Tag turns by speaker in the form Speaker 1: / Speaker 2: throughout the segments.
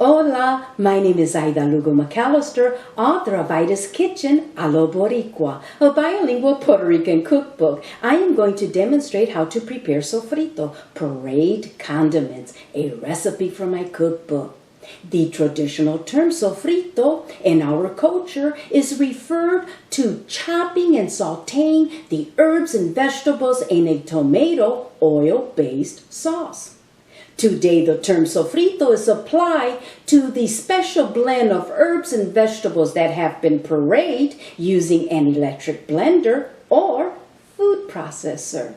Speaker 1: Hola, my name is Aida Lugo McAllister, author of Ida's Kitchen a lo Boricua, a bilingual Puerto Rican cookbook. I am going to demonstrate how to prepare sofrito, pureed condiments, a recipe from my cookbook. The traditional term sofrito in our culture is referred to chopping and sauteing the herbs and vegetables in a tomato oil-based sauce. Today, the term sofrito is applied to the special blend of herbs and vegetables that have been pureed using an electric blender or food processor.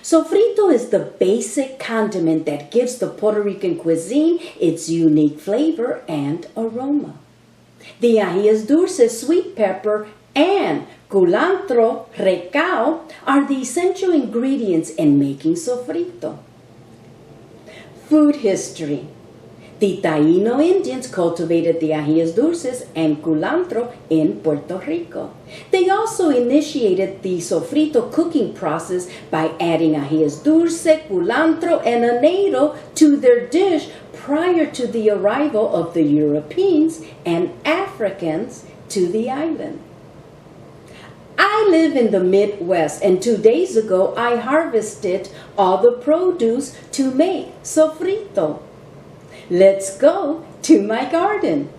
Speaker 1: Sofrito is the basic condiment that gives the Puerto Rican cuisine its unique flavor and aroma. The ajíes dulces, sweet pepper, and culantro, recao are the essential ingredients in making sofrito. Food history. The Taíno Indians cultivated the ajíes dulces and culantro in Puerto Rico. They also initiated the sofrito cooking process by adding ajíes dulce, culantro, and anero to their dish prior to the arrival of the Europeans and Africans to the island. I live in the Midwest, and 2 days ago I harvested all the produce to make sofrito. Let's go to my garden.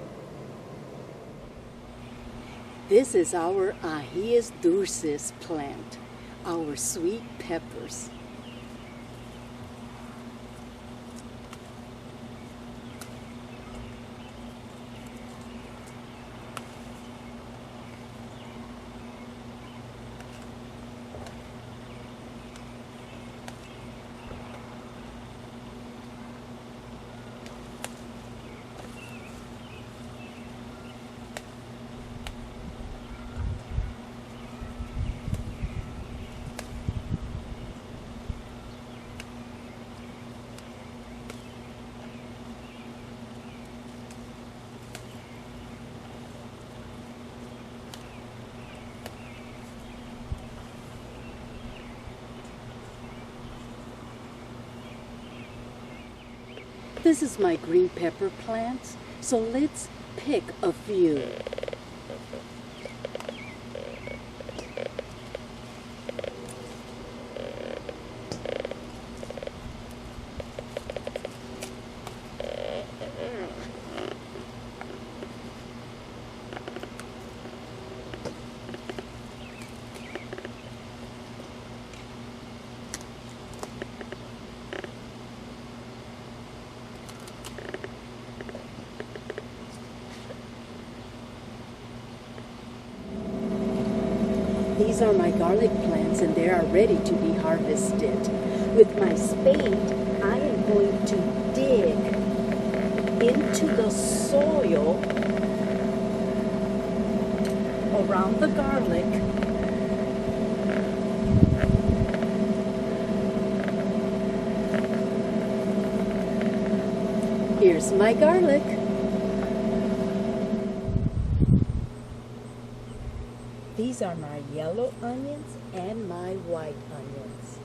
Speaker 1: This is our ajíes dulces plant, our sweet peppers. This is my green pepper plants, so let's pick a few. These are my garlic plants and they are ready to be harvested. With my spade, I am going to dig into the soil around the garlic . Here's my garlic. These are my yellow onions and my white onions.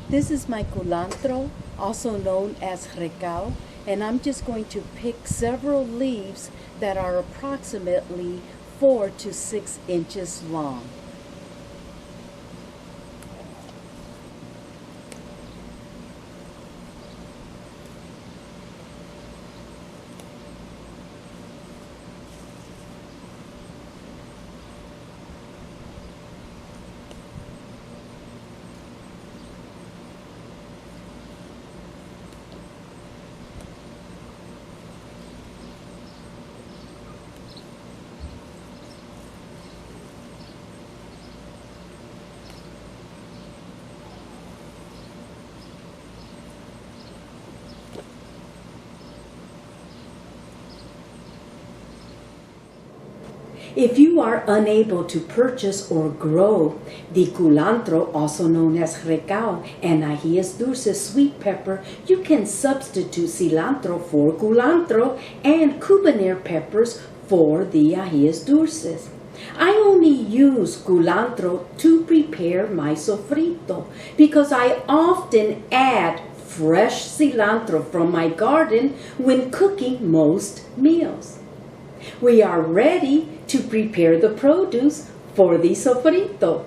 Speaker 1: This is my culantro, also known as recao, and I'm just going to pick several leaves that are approximately 4 to 6 inches long. If you are unable to purchase or grow the culantro, also known as recao, and ajíes dulces sweet pepper, you can substitute cilantro for culantro and cubanere peppers for the ajíes dulces. I only use culantro to prepare my sofrito because I often add fresh cilantro from my garden when cooking most meals. We are ready to prepare the produce for the sofrito.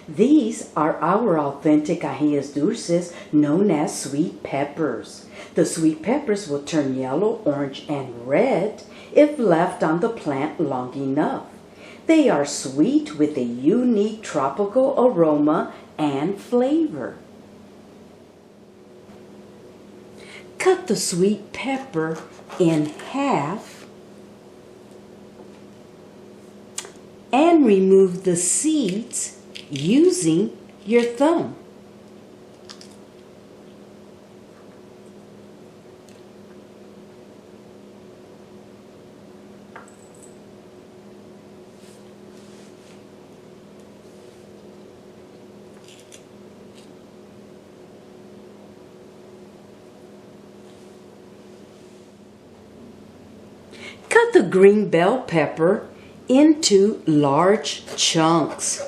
Speaker 1: These are our authentic ajíes dulces known as sweet peppers. The sweet peppers will turn yellow, orange, and red if left on the plant long enough. They are sweet with a unique tropical aroma and flavor. Cut the sweet pepper in half and remove the seeds using your thumb. Cut the green bell pepper into large chunks.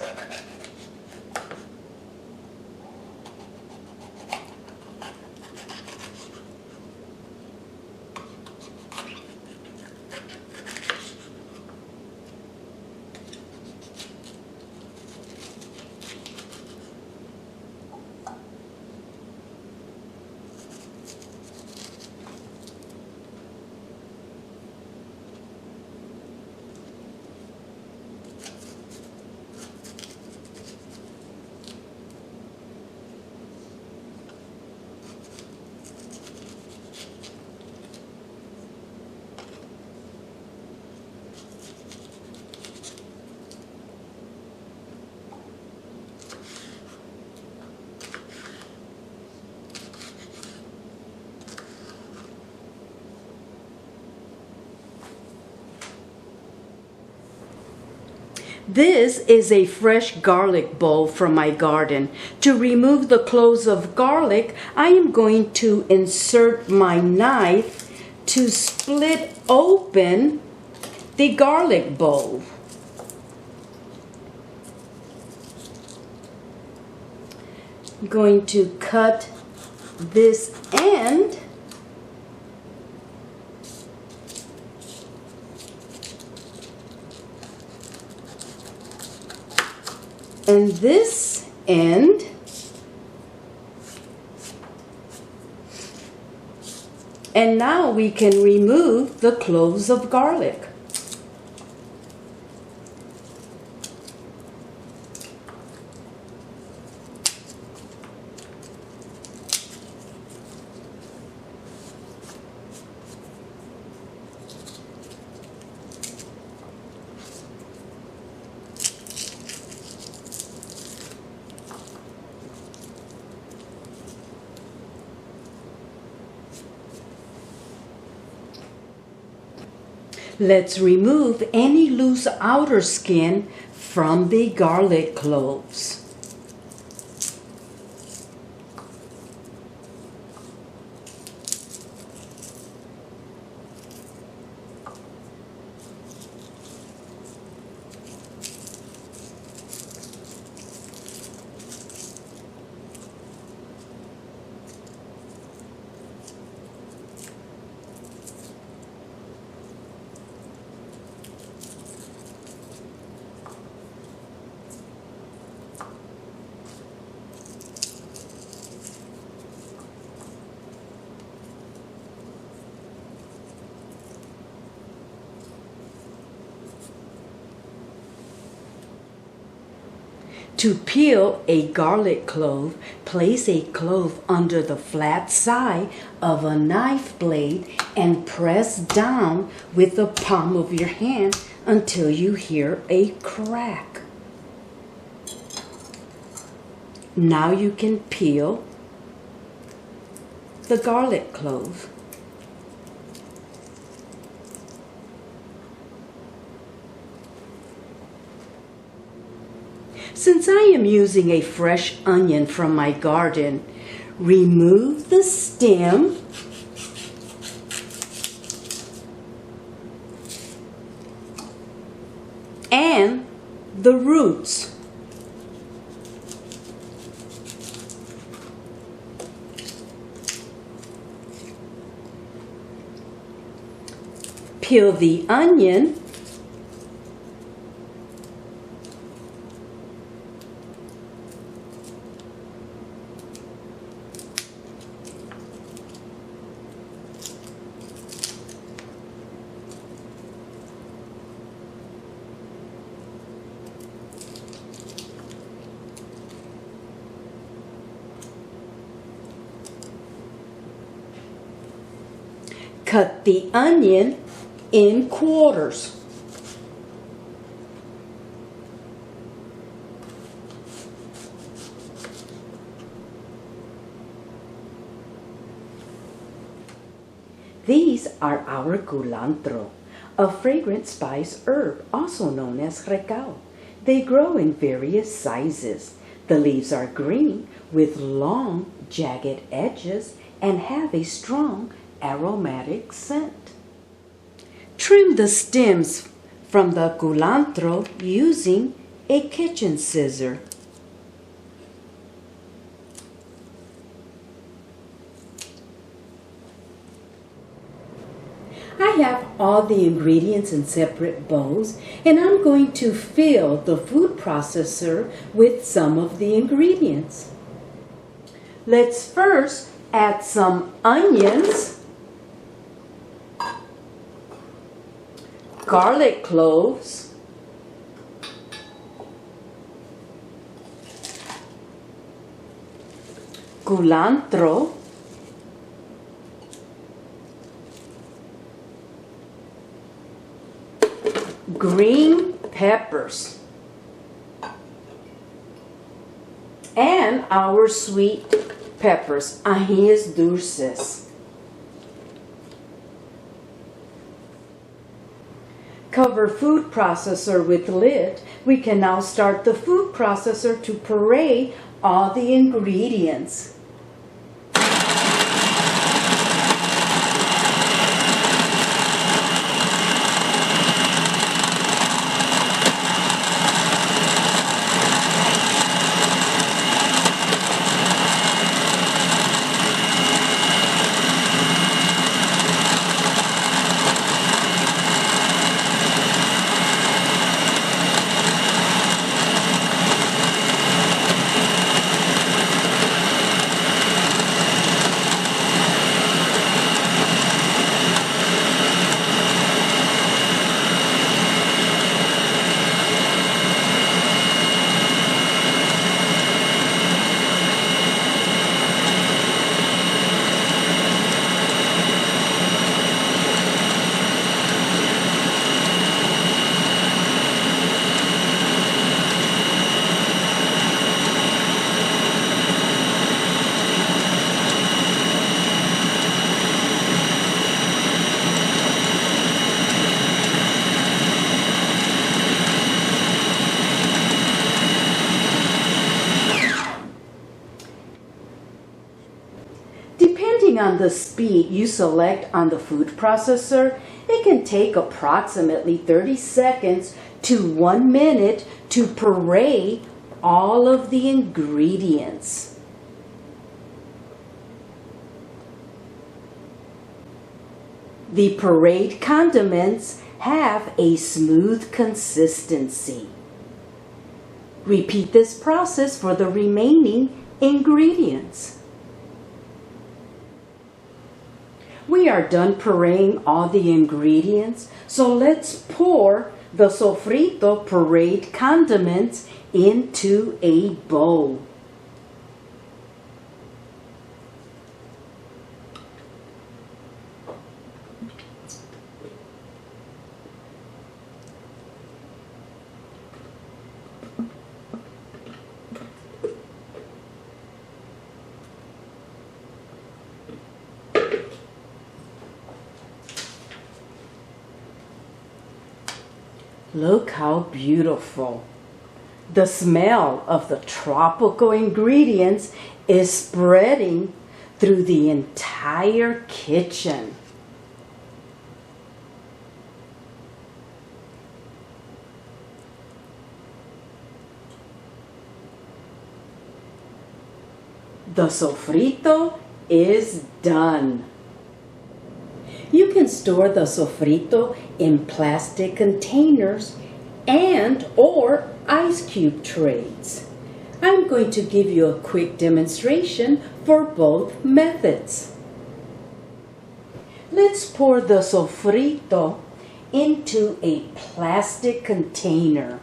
Speaker 1: This is a fresh garlic bulb from my garden. To remove the cloves of garlic, I am going to insert my knife to split open the garlic bulb. I'm going to cut this end . And this end . And now we can remove the cloves of garlic. Let's remove any loose outer skin from the garlic cloves. To peel a garlic clove, place a clove under the flat side of a knife blade and press down with the palm of your hand until you hear a crack. Now you can peel the garlic clove. Since I am using a fresh onion from my garden, remove the stem and the roots. Peel the onion cut the onion in quarters. These are our culantro, a fragrant spice herb also known as recao. They grow in various sizes. The leaves are green with long, jagged edges and have a strong aromatic scent. Trim the stems from the culantro using a kitchen scissor. I have all the ingredients in separate bowls, and I'm going to fill the food processor with some of the ingredients. Let's first add some onions, garlic cloves, culantro, green peppers, and our sweet peppers, ajíes dulces. Cover food processor with lid. We can now start the food processor to puree all the ingredients. Depending on the speed you select on the food processor, it can take approximately 30 seconds to 1 minute to puree all of the ingredients. The pureed condiments have a smooth consistency. Repeat this process for the remaining ingredients. We are done pureeing all the ingredients, so let's pour the sofrito pureed condiments into a bowl. Look how beautiful. The smell of the tropical ingredients is spreading through the entire kitchen. The sofrito is done. You can store the sofrito in plastic containers and or ice cube trays. I'm going to give you a quick demonstration for both methods. Let's pour the sofrito into a plastic container.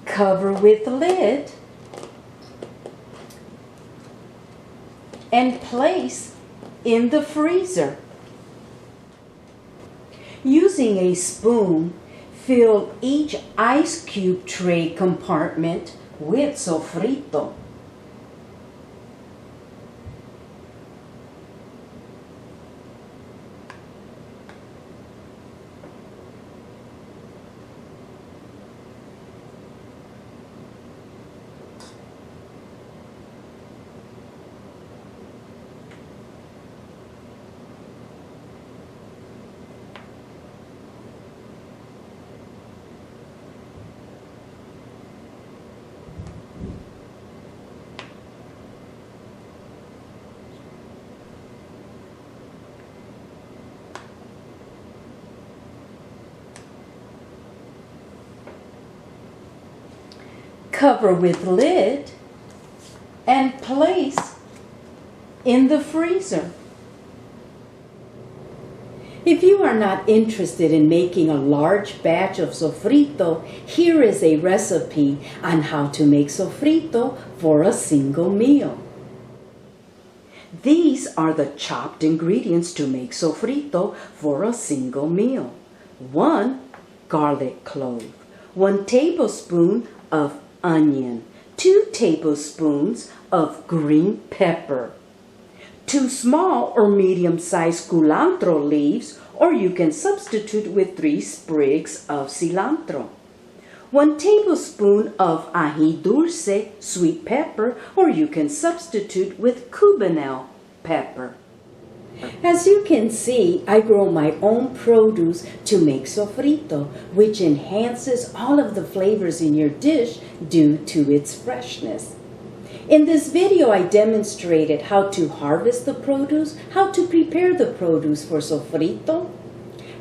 Speaker 1: Cover with lid and place in the freezer. Using a spoon, fill each ice cube tray compartment with sofrito. Cover with lid and place in the freezer. If you are not interested in making a large batch of sofrito, here is a recipe on how to make sofrito for a single meal. These are the chopped ingredients to make sofrito for a single meal. 1 garlic clove, 1 tablespoon of onion, 2 tablespoons of green pepper, 2 small or medium-sized culantro leaves, or you can substitute with 3 sprigs of cilantro, 1 tablespoon of ají dulce, sweet pepper, or you can substitute with cubanelle pepper. As you can see, I grow my own produce to make sofrito, which enhances all of the flavors in your dish due to its freshness. In this video, I demonstrated how to harvest the produce, how to prepare the produce for sofrito,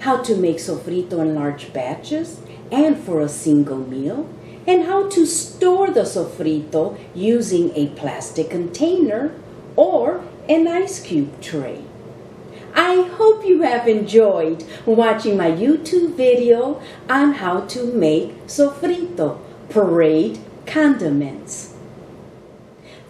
Speaker 1: how to make sofrito in large batches and for a single meal, and how to store the sofrito using a plastic container or an ice cube tray. I hope you have enjoyed watching my YouTube video on how to make sofrito, Puréed condiments.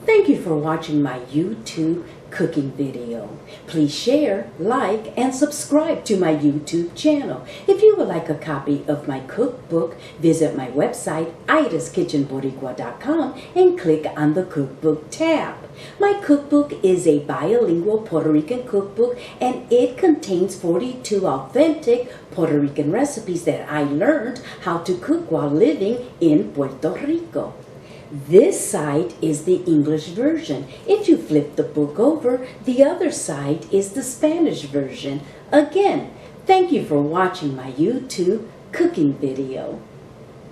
Speaker 1: Thank you for watching my YouTube cooking video. Please share, like, and subscribe to my YouTube channel. If you would like a copy of my cookbook, visit my website, idaskitchenboricua.com, and click on the cookbook tab. My cookbook is a bilingual Puerto Rican cookbook, and it contains 42 authentic Puerto Rican recipes that I learned how to cook while living in Puerto Rico. This side is the English version. If you flip the book over, the other side is the Spanish version. Again, thank you for watching my YouTube cooking video.